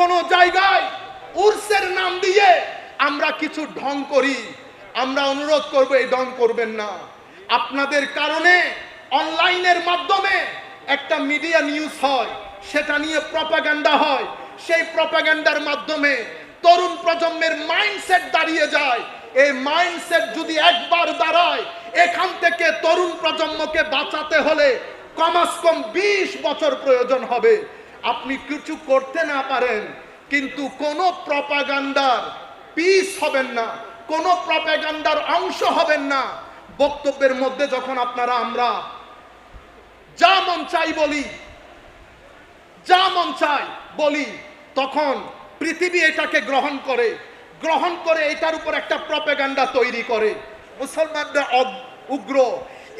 কোনো জায়গায় উর্সের নাম দিয়ে আমরা কিছু ঢং করি, আমরা অনুরোধ করব এই ঢং করবেন না। আপনাদের কারণে অনলাইনের মাধ্যমে একটা মিডিয়া নিউজ হয়, সেটা নিয়ে প্রপাগান্ডা হয়, সেই প্রপাগান্ডার মাধ্যমে তরুণ প্রজন্মের মাইন্ডসেট দাঁড়িয়ে যায়। এই মাইন্ডসেট যদি একবার দাঁড়ায়, এখান থেকে তরুণ প্রজন্মকে বাঁচাতে হলে কমাস কম 20 বছর প্রয়োজন হবে। আপনি কিছু করতে না পারেন, কিন্তু কোনো প্রপাগান্ডার পিস হবেন না, কোনো প্রপাগান্ডার অংশ হবেন না। বক্তব্যের মধ্যে যখন আপনারা আমরা যা মন চাই বলি, যা মন চাই বলি, তখন পৃথিবী এটাকে গ্রহণ করে এটার উপর একটা প্রপাগান্ডা তৈরি করে। মুসলমানরা উগ্র,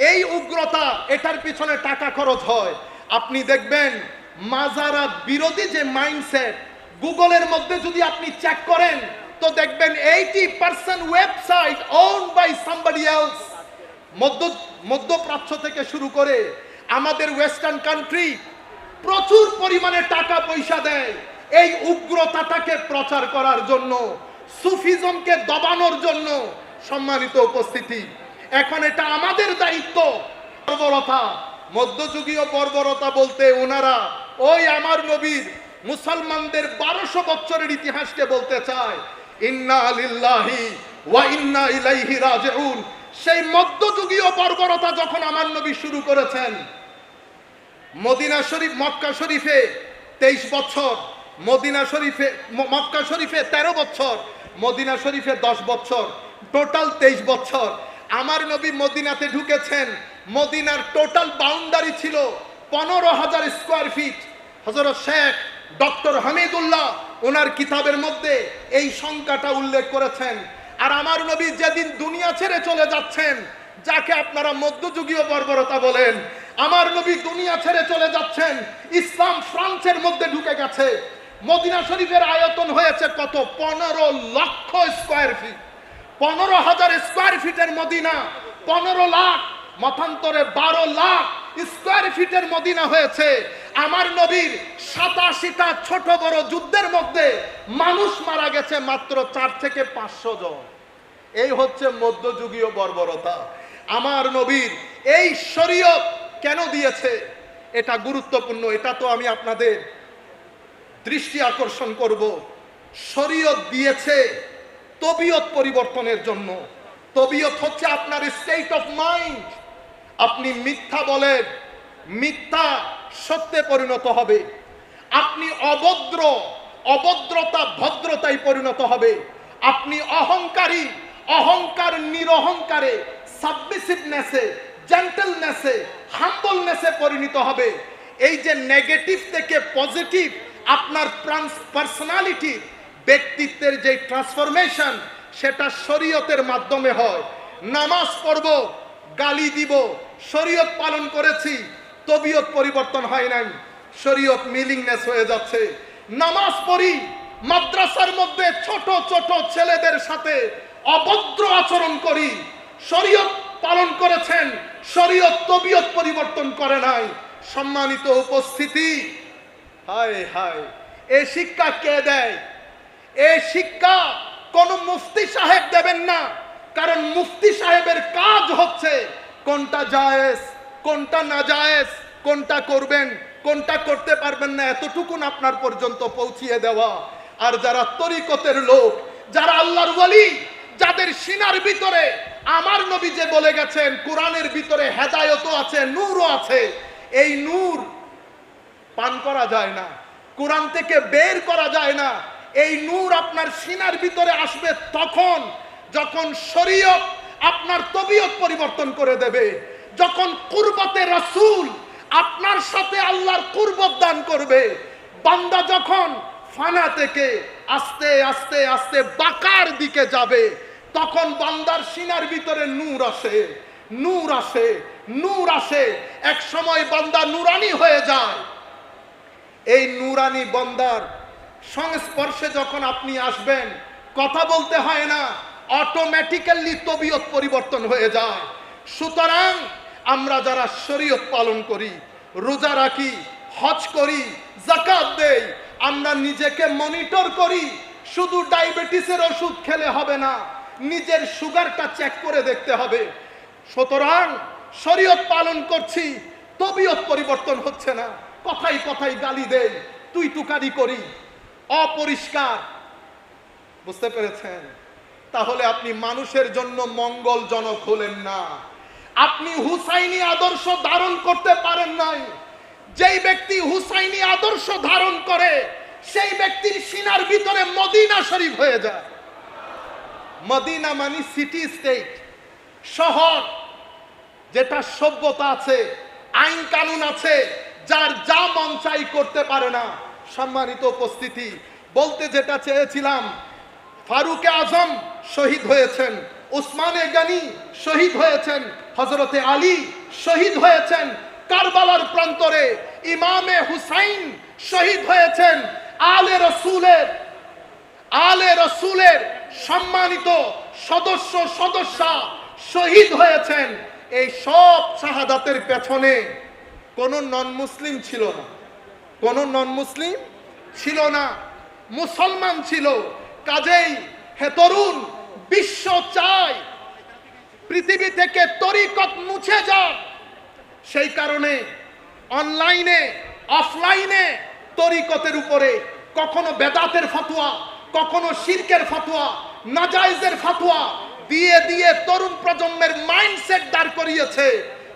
এই উগ্রতা, এটার পিছনে টাকা খরচ হয়। আপনি দেখবেন মাজারাত বিরোধী যে মাইন্ডসেট, গুগলের মধ্যে যদি আপনি চেক করেন তো দেখবেন 80% website owned by somebody else. মধ্যপ্রাচ্য থেকে শুরু করে আমাদের ওয়েস্টার্ন কান্ট্রি প্রচুর পরিমাণে টাকা পয়সা দেয় এই উগ্রতাটাকে প্রচার করার জন্য, সুফিজমকে দবানোর জন্য। সম্মানিত উপস্থিতি, এখন এটা আমাদের দায়িত্ব। বর্বরতা, মধ্যযুগীয় বর্বরতা বলতে ওনারা ওই আমার নবীর মুসলমানদের 1200 বছরের ইতিহাসকে বলতে চায়। ইন্না লিল্লাহি ওয়া ইন্না ইলাইহি রাজিউন। সেই মধ্যযুগীয় বর্বরতা যখন আমার নবী শুরু করেছেন, মদিনা শরীফ, মক্কা শরীফে 23 বছর, মক্কা শরীফে 13 বছর, মদিনা শরীফে 10 বছর, টোটাল 23 বছর। আমার নবী মদিনাতে ঢুকেছেন, মদিনার টোটাল বাউন্ডারি ছিল 15,000 স্কোয়ার ফিট। হযরত শেখ ডক্টর হামিদুল্লাহ ওনার কিতাবের মধ্যে এই সংখ্যাটা উল্লেখ করেছেন। আর আমার নবী যেদিন দুনিয়া ছেড়ে চলে যাচ্ছেন, যাকে আপনারা মধ্যযুগীয় বর্বরতা বলেন, আমার নবী দুনিয়া ছেড়ে চলে যাচ্ছেন, ইসলাম ফ্রান্সের মধ্যে ঢুকে গেছে। মদিনা শরীফের আয়তন হয়েছে কত? 15 লক্ষ স্কোয়ার ফিট। 15,000 স্কোয়ার ফিটের মদিনা 15 লাখ, মতান্তরে 12 লাখ স্কোয়ার ফিটের মদিনা হয়েছে। আমার নবীর 87টা ছোট বড় যুদ্ধের মধ্যে মানুষ মারা গেছে মাত্র 4 থেকে 500 জন। এই হচ্ছে মধ্যযুগীয় বর্বরতা। আমার নবীর এই শরীয়ত কেন দিয়েছে, এটা গুরুত্বপূর্ণ। এটা তো আমি আপনাদের দৃষ্টি আকর্ষণ করব। শরীয়ত দিয়েছে তবিয়ত পরিবর্তনের জন্য। তবিয়ত হচ্ছে আপনার স্টেট অফ মাইন্ড। আপনি মিথ্যা বলেন, মিথ্যা সত্যে পরিণত হবে। আপনি অভদ্র, অভদ্রতা ভদ্রতায় পরিণত হবে। আপনি অহংকারী, অহংকার নিরহংকারে, সাবমিসিভনেসে, জেন্টলনেসে, হাম্বলনেসে পরিণত হবে। এই যে নেগেটিভ থেকে পজিটিভ আপনার পার্সোনালিটি, ব্যক্তিত্বের যে ট্রান্সফরমেশন, সেটা শরীয়তের মাধ্যমে হয়। নামাজ পড়ব, গালি দিব, শরীয়ত পালন করেছি, তবিয়ত পরিবর্তন হয় নাই, শরীয়ত মিলিংনেস হয়ে যাচ্ছে। নামাজ পড়ি, মাদ্রাসার মধ্যে ছোট ছোট ছেলেদের সাথে অভদ্র আচরণ করি, শরীয়ত পালন করেছেন, শরীয়ত তবিয়ত পরিবর্তন করে নাই। সম্মানিত উপস্থিতি, হায় হায়, এই শিক্ষা কে দেয়? এই শিক্ষা কোন মুফতি সাহেব দেবেন না। কারণ মুফতি সাহেবের কাজ হচ্ছে কোনটা জায়েজ, কোনটা না জায়েজ, কোনটা করবেন, কোনটা করতে পারবেন না, এতটুকুন আপনার পর্যন্ত পৌঁছিয়ে দেওয়া। আর যারা তরিকতের লোক, যারা আল্লাহর ওয়ালি, যাদের সিনার ভিতরে আমার নবী যে বলে গেছেন কোরআনের ভিতরে হেদায়েতও আছে, নূরও আছে, এই নূর পান করা যায় না, কোরআন থেকে বের করা যায় না। এই নূর আপনার সিনার ভিতরে আসবে তখন যখন শরীয়ত আপনার তবিয়ত পরিবর্তন করে দেবে, যখন কুরবতে রাসূল আপনার সাথে আল্লাহর কুরবত দান করবে। বান্দা যখন ফানা থেকে আস্তে আস্তে আস্তে বাকার দিকে যাবে, তখন বান্দার সিনার ভিতরে নূর আসে, নূর আসে, নূর আসে। এক সময় বান্দা নুরানি হয়ে যায়। এই নুরানি বান্দার সংস্পর্শে যখন আপনি আসবেন, কথা বলতে হয় না, অটোমেটিক্যালি তবিয়ত পরিবর্তন হয়ে যায়। সুতরাং আমরা যারা শরীয়ত পালন করি, রোজা রাখি, হজ করি, যাকাত দেই, আমরা নিজেকে মনিটর করি। শুধু ডায়াবেটিসের ওষুধ খেলে হবে না, নিজের সুগারটা চেক করে দেখতে হবে। সুতরাং শরীয়ত পালন করছি, তবিয়ত পরিবর্তন হচ্ছে না, কথাই কথাই গালি দেই, তুই তুকারি করি, অপরিষ্কার। বুঝতে পেরেছেন? তাহলে আপনি মানুষের জন্য মঙ্গলজনক হলেন না, আপনি হুসাইনি আদর্শ ধারণ করতে পারেন নাই। যেই ব্যক্তি হুসাইনি আদর্শ ধারণ করে সেই ব্যক্তির সিনার ভিতরে মদিনা শরীফ হয়ে যায়। মদিনা মানে সিটি স্টেট, শহর, যেটা সভ্যতা আছে, আইন কানুন আছে, যার যা মন চাই করতে পারে না। সম্মানিত উপস্থিতি, বলতে যেটা চেয়েছিলাম, ফারুকে আজম শহীদ হয়েছেন, উসমানে গনি শহীদ হয়েছেন, হযরতে আলী শহীদ হয়েছেন কারবালার প্রান্তরে, ইমামে হুসাইন শহীদ হয়েছেন, আলে রসুলের সম্মানিত সদস্য সদস্যা শহীদ হয়েছেন। এই সব শাহাদাতের পেছনে কোনো নন মুসলিম ছিল না, কোনো নন মুসলিম ছিল না, মুসলমান ছিল। কাজেই হে তরুণ, বিশ্ব চায় পৃথিবী থেকে তরিকত মুছে যাক। সেই কারণে অনলাইনে অফলাইনে তরিকতের উপরে কখনো বেদাতের ফতোয়া, কখনো শিরকের ফতোয়া, নাজায়েজের ফতোয়া দিয়ে দিয়ে তরুণ প্রজন্মের মাইন্ডসেট দাঁড় করিয়েছে।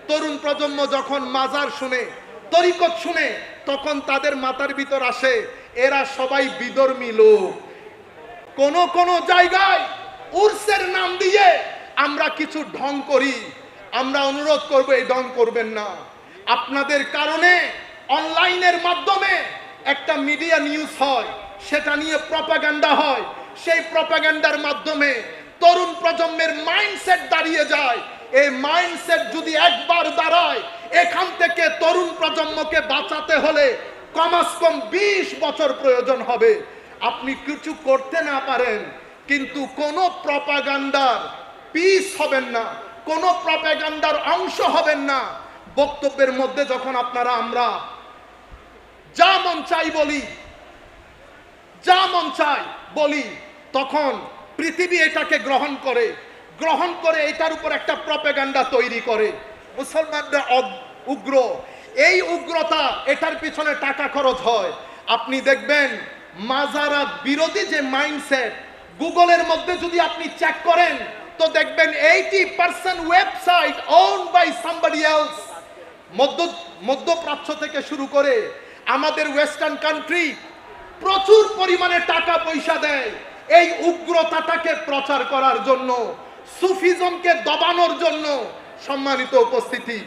তরুণ প্রজন্ম যখন মাজার শুনে, তরিকত শুনে, তখন তাদের মাথার ভিতর আসে এরা সবাই বিধর্মী লোক। কোন জায়গায় উর্সের নাম দিয়ে আমরা কিছু ঢং করি। আমরা অনুরোধ করব এই ঢং করবেন না। আপনাদের কারণে অনলাইনের মাধ্যমে একটা মিডিয়া নিউজ হয়, সেটা নিয়ে প্রপাগান্ডা হয়, সেই প্রপাগান্ডার মাধ্যমে তরুণ প্রজন্মের মাইন্ডসেট দাঁড়িয়ে যায়। এই মাইন্ডসেট যদি একবার দাঁড়ায়, এখান থেকে তরুণ প্রজন্মকে বাঁচাতে হলে কমাস কম 20 বছর প্রয়োজন হবে। আপনি কিছু করতে না পারেন, কিন্তু কোনো প্রপাগান্ডার পিস হবেন না, কোনো প্রপাগান্ডার অংশ হবেন না। বক্তব্যের মধ্যে যখন আমরা যা মন চাই বলি, যা মন চাই বলি, তখন পৃথিবী এটাকে গ্রহণ করে এটার উপর একটা প্রপাগান্ডা তৈরি করে। মুসলমানরা উগ্র, এই উগ্রতা, এটার পিছনে টাকা খরচ হয়। আপনি দেখবেন মাজারাত বিরোধী যে মাইন্ডসেট, গুগলের মধ্যে যদি আপনি চেক করেন তো দেখবেন 80% website owned by somebody else. মধ্যপ্রাচ্য থেকে শুরু করে আমাদের ওয়েস্টার্ন কান্ট্রি প্রচুর পরিমাণে টাকা পয়সা দেয় এই উগ্রতাটাকে প্রচার করার জন্য, সুফিজমকে দবানোর জন্য। সম্মানিত উপস্থিতি,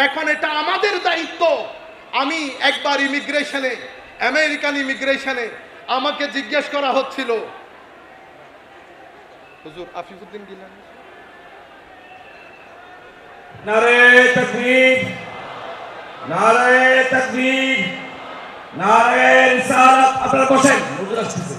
এখন এটা আমাদের দায়িত্ব। আমি একবার ইমিগ্রেশনে, আমেরিকান ইমিগ্রেশনে আমাকে জিজ্ঞেস করা হচ্ছিল, হুজুর আফিফুদ্দিন গিলানি, নারে তাকবীর, নারে তাকবীর, নারে রিসালাত। আপনারা বসেন, হুজুর আসতেছে।